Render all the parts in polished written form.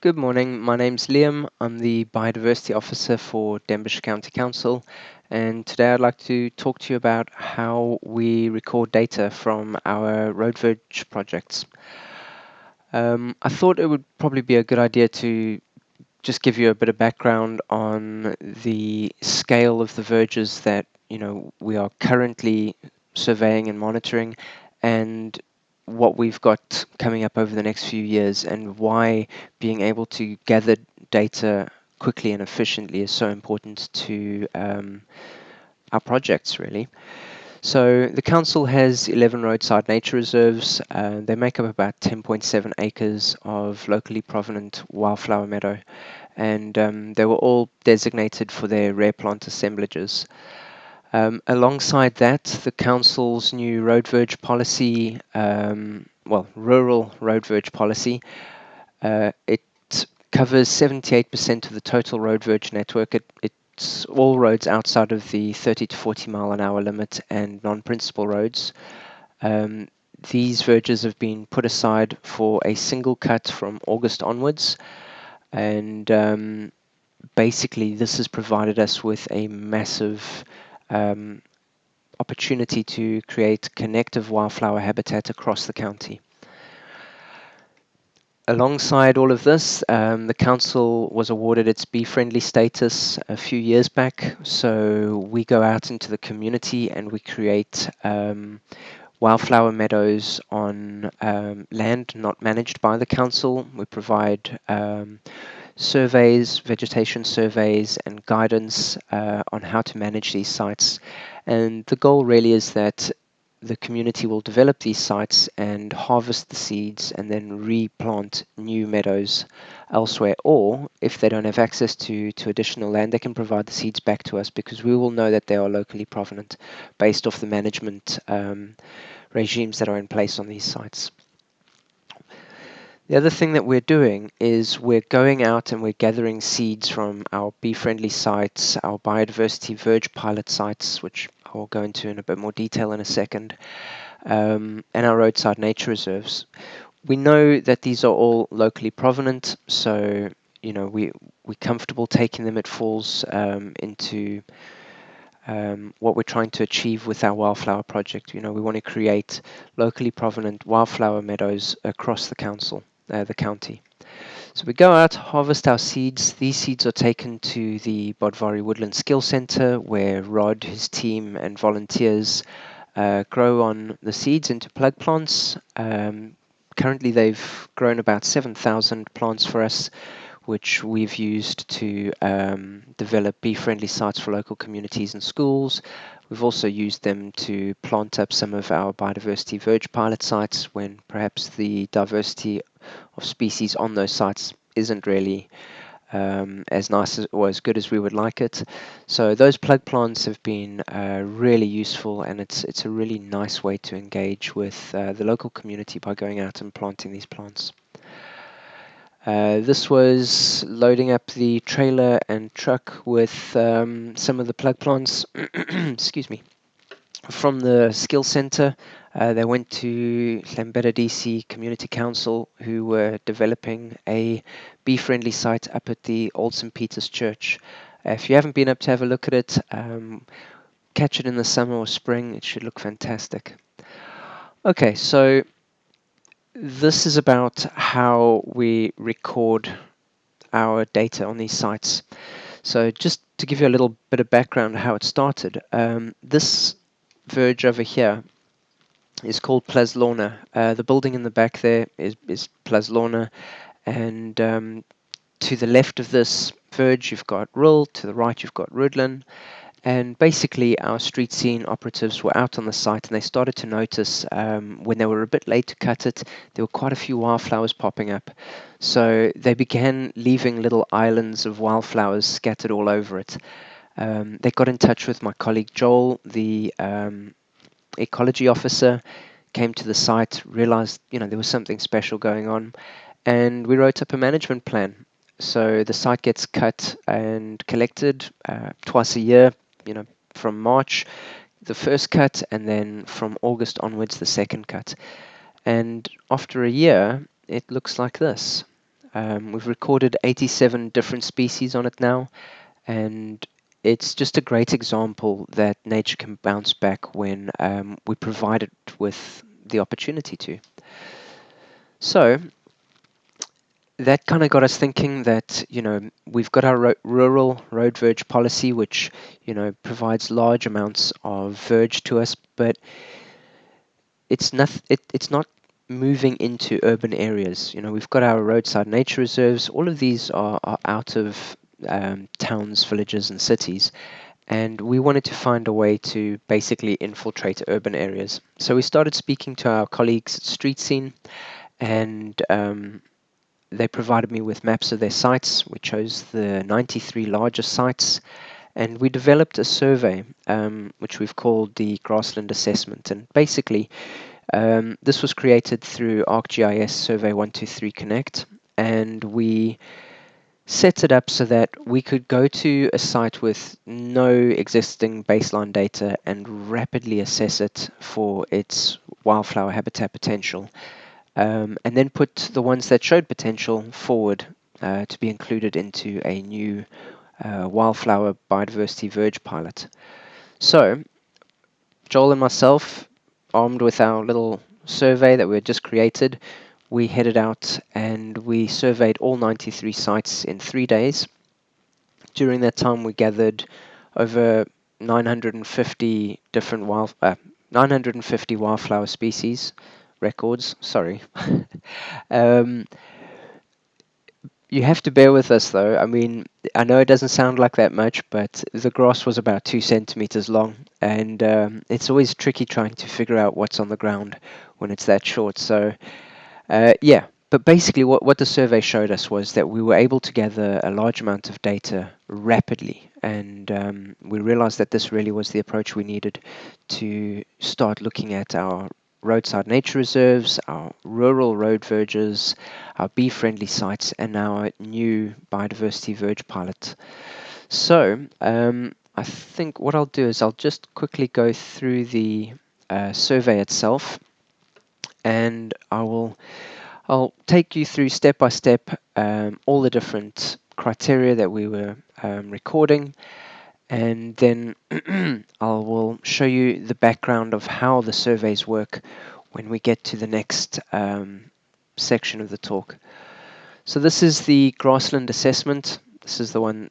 Good morning, my name's Liam. I'm the Biodiversity Officer for Denbighshire County Council, and today I'd like to talk to you about how we record data from our road verge projects. I thought it would probably be a good idea to just give you a bit of background on the scale of the verges that we are currently surveying and monitoring, and what we've got coming up over the next few years, and why being able to gather data quickly and efficiently is so important to our projects, really. So the council has 11 roadside nature reserves. They make up about 10.7 acres of locally provenant wildflower meadow, and they were all designated for their rare plant assemblages. Alongside that, the council's new road verge policy, rural road verge policy, it covers 78% of the total road verge network. It's all roads outside of the 30 to 40 mile an hour limit and non-principal roads. These verges have been put aside for a single cut from August onwards, and basically this has provided us with a massive opportunity to create connective wildflower habitat across the county. Alongside all of this, the council was awarded its bee-friendly status a few years back. So we go out into the community and we create wildflower meadows on land not managed by the council. We provide surveys, vegetation surveys, and guidance on how to manage these sites. And the goal really is that the community will develop these sites and harvest the seeds and then replant new meadows elsewhere. Or if they don't have access to additional land, they can provide the seeds back to us, because we will know that they are locally provenant based off the management regimes that are in place on these sites. The other thing that we're doing is we're going out and we're gathering seeds from our bee-friendly sites, our biodiversity verge pilot sites, which I'll go into in a bit more detail in a second, and our roadside nature reserves. We know that these are all locally provenant, so we're comfortable taking them. It falls into what we're trying to achieve with our wildflower project. We want to create locally provenant wildflower meadows across the county. So we go out, harvest our seeds. These seeds are taken to the Bodvari Woodland Skill Centre, where Rod, his team, and volunteers grow on the seeds into plug plants. Currently, they've grown about 7,000 plants for us, which we've used to develop bee-friendly sites for local communities and schools. We've also used them to plant up some of our biodiversity verge pilot sites when perhaps the diversity of species on those sites isn't really as nice or as good as we would like it. So those plug plants have been really useful, and it's a really nice way to engage with the local community by going out and planting these plants. This was loading up the trailer and truck with some of the plug plants excuse me, from the skill centre. They went to Llambedda DC Community Council, who were developing a bee-friendly site up at the Old St. Peter's Church. If you haven't been up to have a look at it, catch it in the summer or spring. It should look fantastic. Okay, so this is about how we record our data on these sites. So just to give you a little bit of background on how it started, this verge over here is called Plaslorna. The building in the back there is Plaslorna, and to the left of this verge you've got Rill, to the right you've got Rudlin. And basically our street scene operatives were out on the site, and they started to notice when they were a bit late to cut it, there were quite a few wildflowers popping up. So they began leaving little islands of wildflowers scattered all over it. They got in touch with my colleague Joel, the ecology officer, came to the site, realized there was something special going on, and we wrote up a management plan. So the site gets cut and collected twice a year, from March the first cut, and then from August onwards the second cut. And after a year it looks like this. We've recorded 87 different species on it now, and it's just a great example that nature can bounce back when we provide it with the opportunity to. So that kind of got us thinking that, we've got our rural road verge policy, which, provides large amounts of verge to us, but it's not moving into urban areas. We've got our roadside nature reserves. All of these are out of towns, villages, and cities. And we wanted to find a way to basically infiltrate urban areas. So we started speaking to our colleagues at Street Scene, and they provided me with maps of their sites. We chose the 93 largest sites, and we developed a survey, which we've called the Graceland Assessment. And basically, this was created through ArcGIS Survey 123 Connect, and we set it up so that we could go to a site with no existing baseline data and rapidly assess it for its wildflower habitat potential, and then put the ones that showed potential forward to be included into a new wildflower biodiversity verge pilot. So Joel and myself, armed with our little survey that we had just created, we headed out and we surveyed all 93 sites in 3 days. During that time, we gathered over 950 different 950 wildflower species records. Sorry. um, you have to bear with us, though. I mean, I know it doesn't sound like that much, but the grass was about 2 centimeters long, and it's always tricky trying to figure out what's on the ground when it's that short. So, yeah. But basically, what the survey showed us was that we were able to gather a large amount of data rapidly, and we realized that this really was the approach we needed to start looking at our roadside nature reserves, our rural road verges, our bee-friendly sites, and our new biodiversity verge pilot. So I think what I'll do is I'll just quickly go through the survey itself, and I'll take you through step by step all the different criteria that we were recording, and then I will show you the background of how the surveys work when we get to the next section of the talk. So this is the Graceland Assessment. This is the one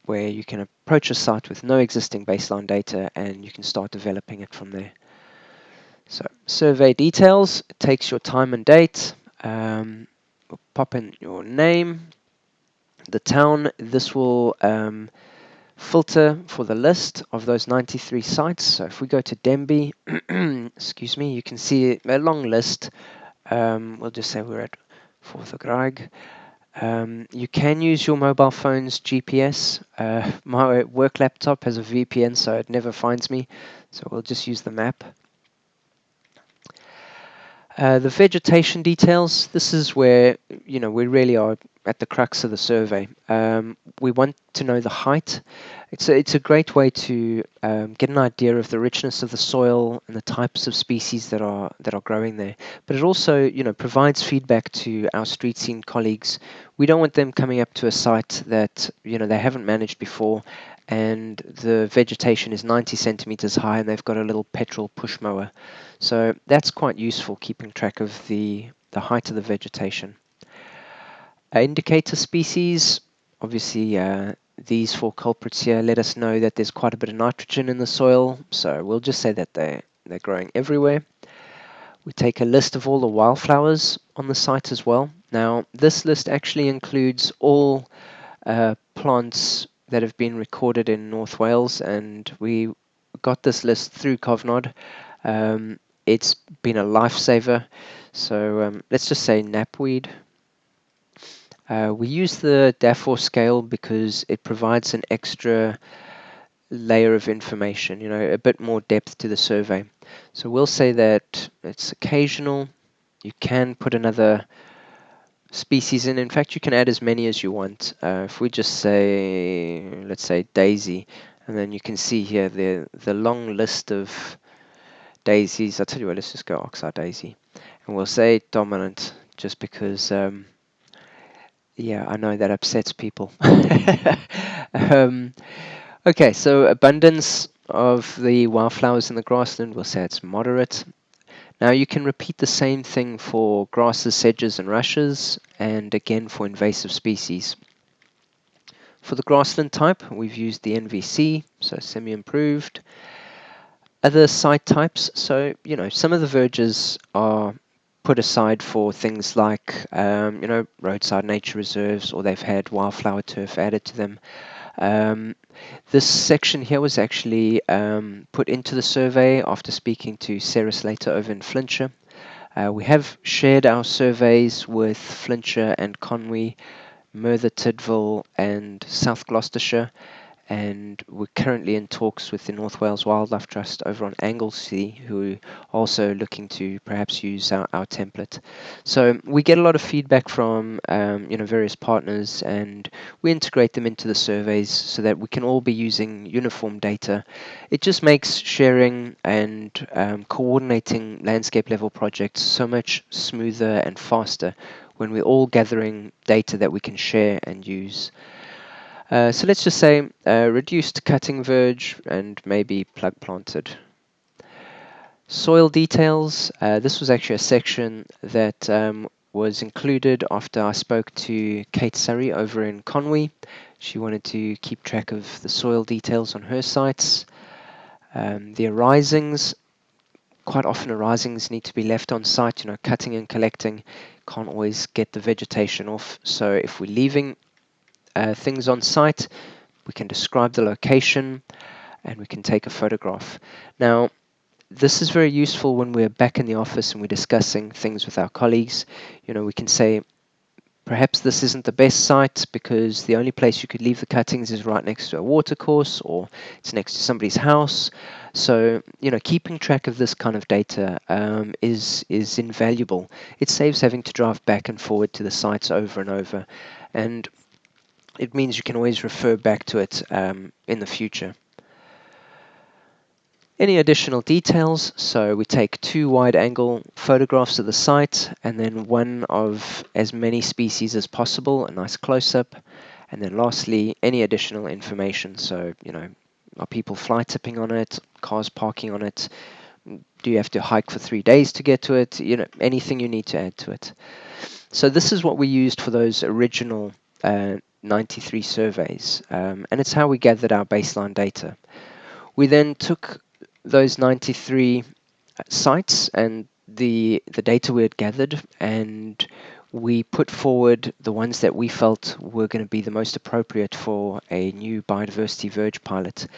where you can approach a site with no existing baseline data and you can start developing it from there. So survey details, it takes your time and date. We'll pop in your name, the town. This will filter for the list of those 93 sites. So if we go to Denby, excuse me, you can see a long list. We'll just say we're at 4th of Graig. You can use your mobile phone's GPS. My work laptop has a VPN, so it never finds me. So we'll just use the map. The vegetation details, this is where, we really are at the crux of the survey. We want to know the height. It's a great way to get an idea of the richness of the soil and the types of species that are growing there. But it also, provides feedback to our street scene colleagues. We don't want them coming up to a site that, they haven't managed before, and the vegetation is 90 centimeters high and they've got a little petrol push mower. So that's quite useful, keeping track of the height of the vegetation. Indicator species, obviously these 4 culprits here let us know that there's quite a bit of nitrogen in the soil, so we'll just say that they're growing everywhere. We take a list of all the wildflowers on the site as well. Now, this list actually includes all plants that have been recorded in North Wales, and we got this list through Cofnod. It's been a lifesaver. So let's just say knapweed. We use the Dafor scale because it provides an extra layer of information, a bit more depth to the survey. So we'll say that it's occasional. You can put another species in. In fact, you can add as many as you want. If we just say, let's say daisy, and then you can see here the long list of daisies. I'll tell you what, let's just go oxeye daisy. And we'll say dominant just because Yeah, I know that upsets people. um, okay, so abundance of the wildflowers in the grassland, we'll say it's moderate. Now you can repeat the same thing for grasses, sedges and rushes, and again for invasive species. For the grassland type, we've used the NVC, so semi-improved. Other site types, so, some of the verges are put aside for things like, roadside nature reserves, or they've had wildflower turf added to them. This section here was actually put into the survey after speaking to Sarah Slater over in Flintshire. We have shared our surveys with Flintshire and Conwy, Merthyr Tydfil and South Gloucestershire, and we're currently in talks with the North Wales Wildlife Trust over on Anglesey, who are also looking to perhaps use our template. So we get a lot of feedback from various partners, and we integrate them into the surveys so that we can all be using uniform data. It just makes sharing and coordinating landscape level projects so much smoother and faster when we're all gathering data that we can share and use. So let's just say reduced cutting verge and maybe plug planted. Soil details. This was actually a section that was included after I spoke to Kate Surrey over in Conwy. She wanted to keep track of the soil details on her sites. The arisings. Quite often arisings need to be left on site. Cutting and collecting can't always get the vegetation off. So if we're leaving things on site, we can describe the location and we can take a photograph. Now, this is very useful when we're back in the office and we're discussing things with our colleagues. We can say, perhaps this isn't the best site because the only place you could leave the cuttings is right next to a watercourse or it's next to somebody's house. So, keeping track of this kind of data is invaluable. It saves having to drive back and forward to the sites over and over. And it means you can always refer back to it in the future. Any additional details? So we take 2 wide-angle photographs of the site and then one of as many species as possible, a nice close-up. And then lastly, any additional information. So, are people fly tipping on it? Cars parking on it? Do you have to hike for 3 days to get to it? Anything you need to add to it. So this is what we used for those original 93 surveys, and it's how we gathered our baseline data. We then took those 93 sites and the data we had gathered, and we put forward the ones that we felt were going to be the most appropriate for a new biodiversity verge pilot.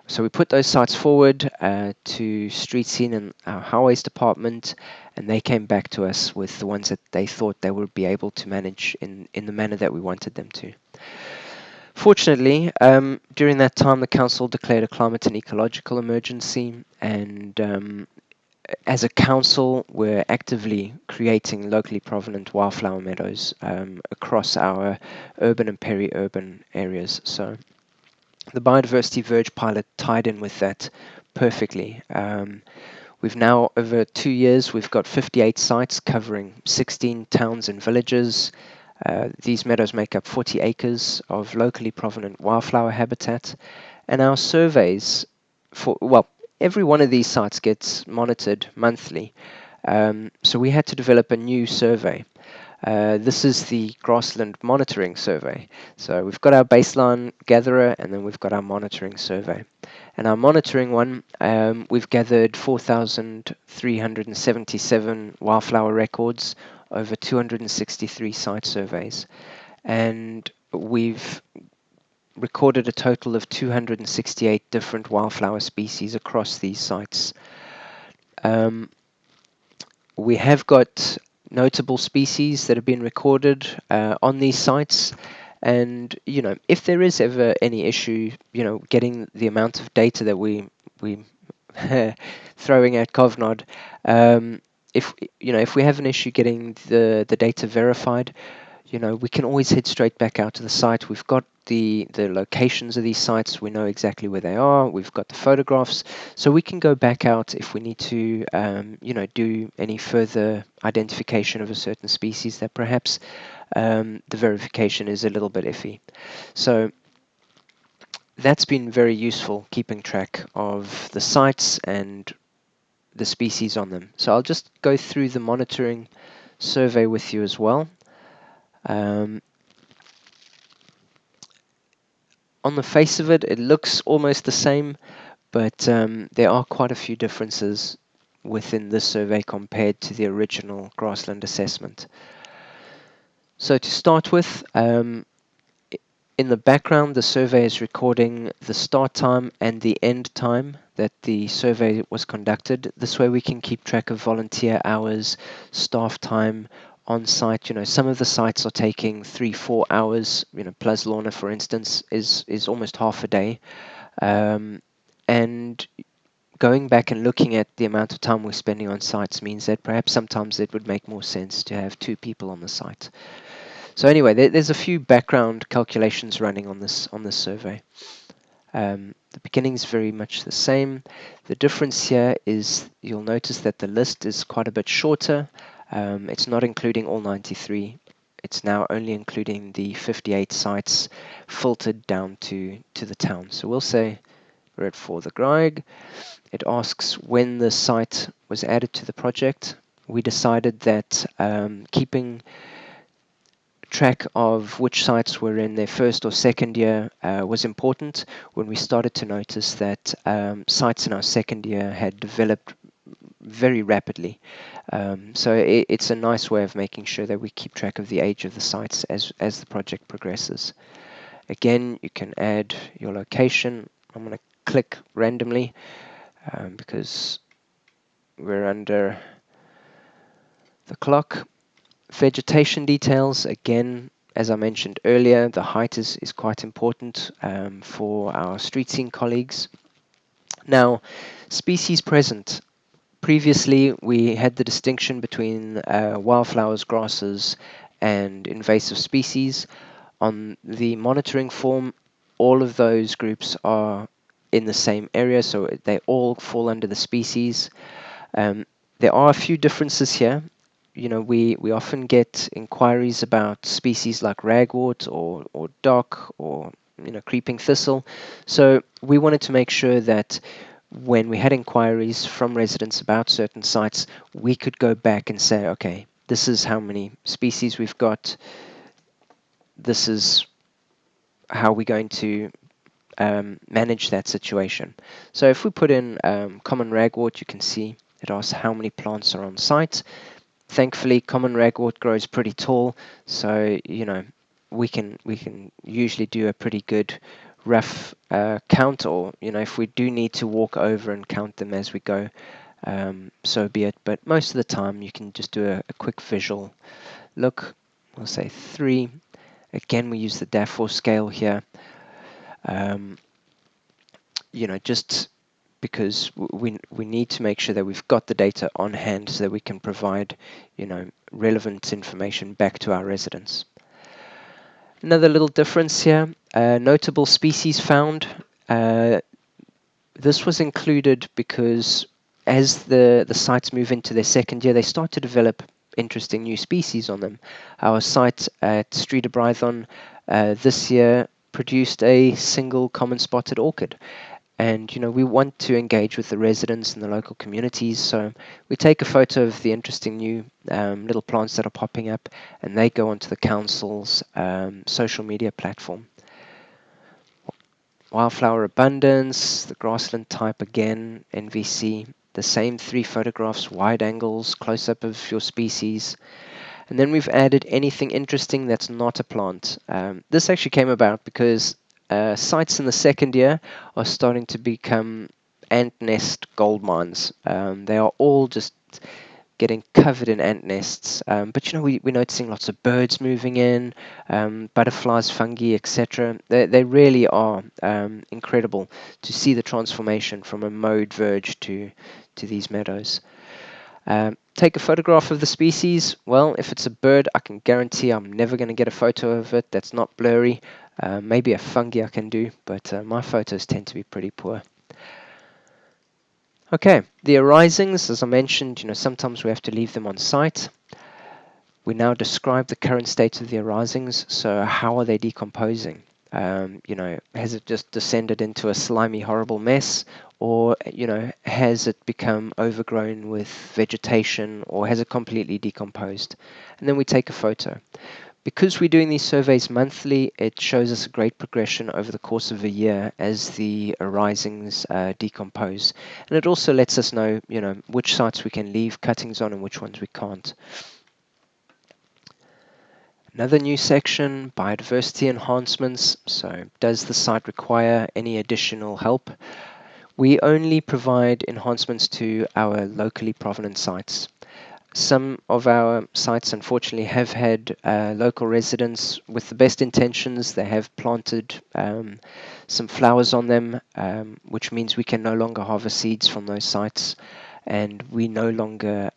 So we put those sites forward to Street Scene and our Highways department, and they came back to us with the ones that they thought they would be able to manage in the manner that we wanted them to. Fortunately, during that time, the council declared a climate and ecological emergency, and as a council, we're actively creating locally provenant wildflower meadows across our urban and peri-urban areas. So the biodiversity verge pilot tied in with that perfectly. We've now, over 2 years, we've got 58 sites covering 16 towns and villages. These meadows make up 40 acres of locally provenant wildflower habitat. And our surveys every one of these sites gets monitored monthly. So we had to develop a new survey. This is the Graceland monitoring survey. So we've got our baseline gatherer and then we've got our monitoring survey. And our monitoring one, we've gathered 4,377 wildflower records over 263 site surveys. And we've recorded a total of 268 different wildflower species across these sites. We have got notable species that have been recorded on these sites, and if there is ever any issue getting the amount of data that we throwing at Cofnod, if we have an issue getting the data verified, we can always head straight back out to the site. We've got the locations of these sites. We know exactly where they are. We've got the photographs, so we can go back out if we need to, do any further identification of a certain species that perhaps the verification is a little bit iffy. So that's been very useful, keeping track of the sites and the species on them. So I'll just go through the monitoring survey with you as well. On the face of it, it looks almost the same, but there are quite a few differences within this survey compared to the original Graceland assessment. So to start with, in the background, the survey is recording the start time and the end time that the survey was conducted. This way we can keep track of volunteer hours, staff time on site. Some of the sites are taking 3-4 hours. Plus Lorna, for instance, is almost half a day. And going back and looking at the amount of time we're spending on sites means that perhaps sometimes it would make more sense to have 2 people on the site. So anyway, there's a few background calculations running on this survey. The beginning is very much the same. The difference here is you'll notice that the list is quite a bit shorter. It's not including all 93. It's now only including the 58 sites filtered down to the town. So we'll say we're at For the Graig. It asks when the site was added to the project. We decided that keeping track of which sites were in their first or second year was important when we started to notice that sites in our second year had developed very rapidly. So it's a nice way of making sure that we keep track of the age of the sites as the project progresses. Again, you can add your location. I'm going to click randomly because we're under the clock. Vegetation details, again, as I mentioned earlier, the height is quite important for our street scene colleagues. Now, species present. Previously, we had the distinction between wildflowers, grasses, and invasive species. On the monitoring form, all of those groups are in the same area, so they all fall under the species. There are a few differences here. We often get inquiries about species like ragwort or dock or creeping thistle. So we wanted to make sure that when we had inquiries from residents about certain sites, we could go back and say, okay, this is how many species we've got. This is how we're going to manage that situation. So if we put in common ragwort, you can see it asks how many plants are on site. Thankfully, common ragwort grows pretty tall, so we can usually do a pretty good rough count, or if we do need to walk over and count them as we go, so be it. But most of the time, you can just do a quick visual look. We'll say 3. Again, we use the DAFO scale here. Just because we need to make sure that we've got the data on hand so that we can provide, relevant information back to our residents. Another little difference here, notable species found. This was included because as the sites move into their second year, they start to develop interesting new species on them. Our site at Streeter Brython this year produced a single common spotted orchid. And we want to engage with the residents and the local communities, so we take a photo of the interesting new little plants that are popping up, and they go onto the council's social media platform. Wildflower abundance, the grassland type again, NVC, the same 3 photographs, wide angles, close-up of your species. And then we've added anything interesting that's not a plant. This actually came about because sites in the second year are starting to become ant nest gold mines. They are all just getting covered in ant nests. But we're noticing lots of birds moving in, butterflies, fungi, etc. They really are incredible to see the transformation from a mowed verge to these meadows. Take a photograph of the species. Well, if it's a bird, I can guarantee I'm never going to get a photo of it that's not blurry. Maybe a fungi I can do, but my photos tend to be pretty poor. Okay, the arisings, as I mentioned, sometimes we have to leave them on site. We now describe the current state of the arisings. So how are they decomposing? Has it just descended into a slimy, horrible mess? Or, has it become overgrown with vegetation, or has it completely decomposed? And then we take a photo. Because we're doing these surveys monthly, it shows us a great progression over the course of a year as the arisings decompose. And it also lets us know, which sites we can leave cuttings on and which ones we can't. Another new section, biodiversity enhancements. So does the site require any additional help? We only provide enhancements to our locally provenance sites. Some of our sites, unfortunately, have had local residents with the best intentions. They have planted some flowers on them, which means we can no longer harvest seeds from those sites, and we no longer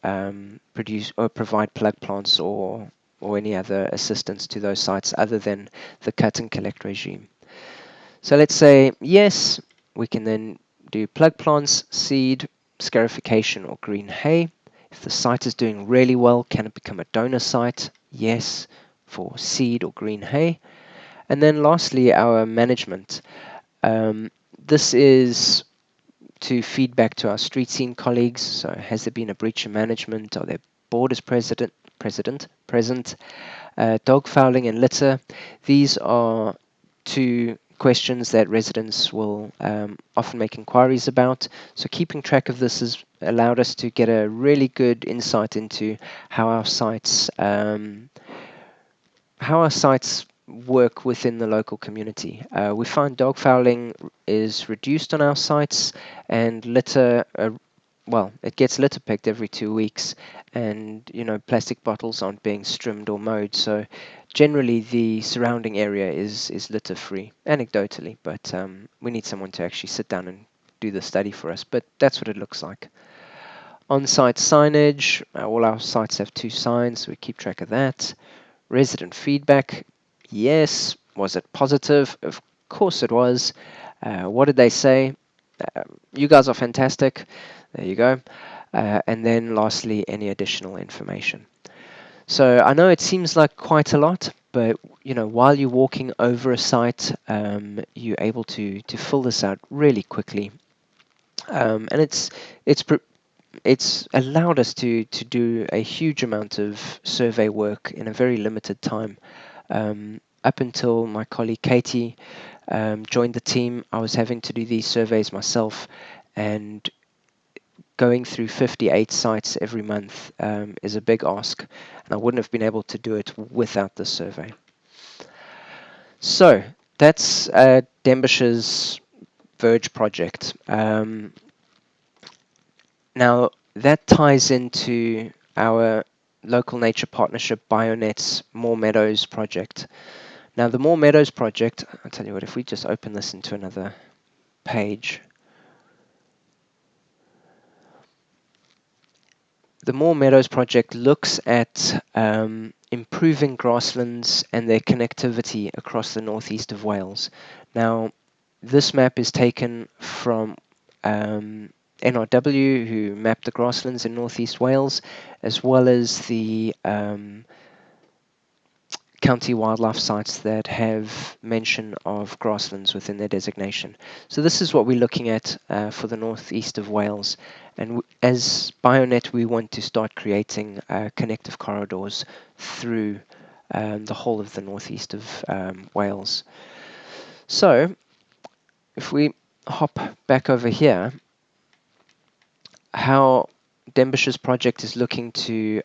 produce or provide plug plants or any other assistance to those sites other than the cut and collect regime. So let's say yes, we can then do plug plants, seed, scarification, or green hay. If the site is doing really well, can it become a donor site? Yes, for seed or green hay. And then lastly, our management. This is to feed back to our street scene colleagues. So has there been a breach of management? Are there borders present? Dog fouling and litter. These are two questions that residents will often make inquiries about. So keeping track of this has allowed us to get a really good insight into how our sites work within the local community. We find dog fouling is reduced on our sites, and litter, it gets litter picked every 2 weeks, and plastic bottles aren't being trimmed or mowed. So generally, the surrounding area is litter free, anecdotally. But we need someone to actually sit down and do the study for us. But that's what it looks like. On-site signage. All our sites have 2 signs, so we keep track of that. Resident feedback. Yes. Was it positive? Of course it was. What did they say? You guys are fantastic. There you go. And then lastly, any additional information. So I know it seems like quite a lot, but while you're walking over a site, you're able to fill this out really quickly, and it's allowed us to do a huge amount of survey work in a very limited time. Up until my colleague Katie joined the team, I was having to do these surveys myself, and going through 58 sites every month is a big ask, and I wouldn't have been able to do it without this survey. So that's Denbighire's Verge project. Now that ties into our local nature partnership Bionet's More Meadows project. Now the More Meadows project, I'll tell you what, if we just open this into another page. The More Meadows project looks at improving grasslands and their connectivity across the northeast of Wales. Now, this map is taken from NRW, who mapped the grasslands in northeast Wales, as well as the county wildlife sites that have mention of grasslands within their designation. So this is what we're looking at for the northeast of Wales. And as Bionet, we want to start creating connective corridors through the whole of the northeast of Wales. So if we hop back over here, how Denbighshire's project is looking to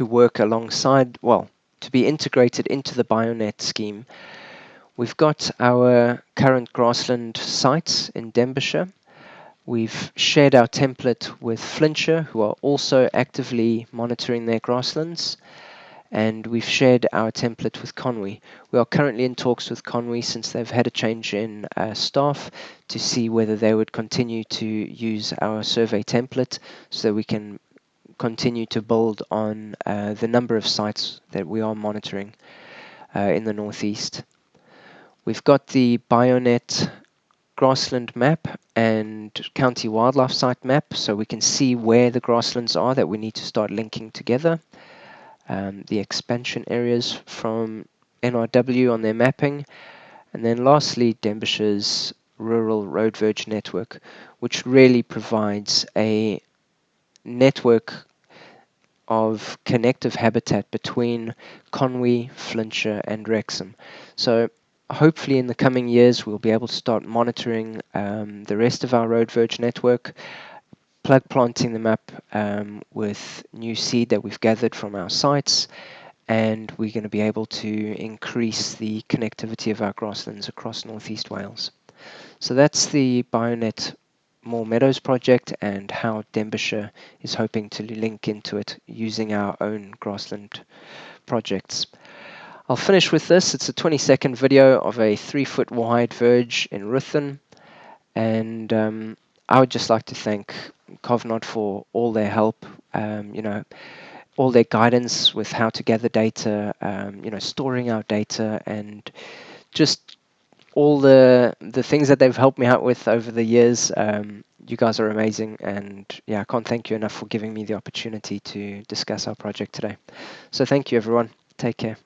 work alongside, to be integrated into the Bionet scheme. We've got our current grassland sites in Denbighshire. We've shared our template with Flintshire, who are also actively monitoring their grasslands. and we've shared our template with Conwy. We are currently in talks with Conwy since they've had a change in staff to see whether they would continue to use our survey template so we can continue to build on the number of sites that we are monitoring in the northeast. We've got the Bionet grassland map and county wildlife site map, so we can see where the grasslands are that we need to start linking together. The expansion areas from NRW on their mapping, and then lastly Denbighire's rural road verge network, which really provides a network of connective habitat between Conwy, Flintshire and Wrexham. So hopefully in the coming years we'll be able to start monitoring the rest of our road verge network, plug planting them up with new seed that we've gathered from our sites, and we're going to be able to increase the connectivity of our grasslands across northeast Wales. So that's the Bionet More Meadows project and how Denbighshire is hoping to link into it using our own grassland projects. I'll finish with this. It's a 20-second video of a 3-foot wide verge in Ruthin, and I would just like to thank Cofnod for all their help, all their guidance with how to gather data, storing our data, and just all the things that they've helped me out with over the years. You guys are amazing, and yeah, I can't thank you enough for giving me the opportunity to discuss our project today. So thank you, everyone. Take care.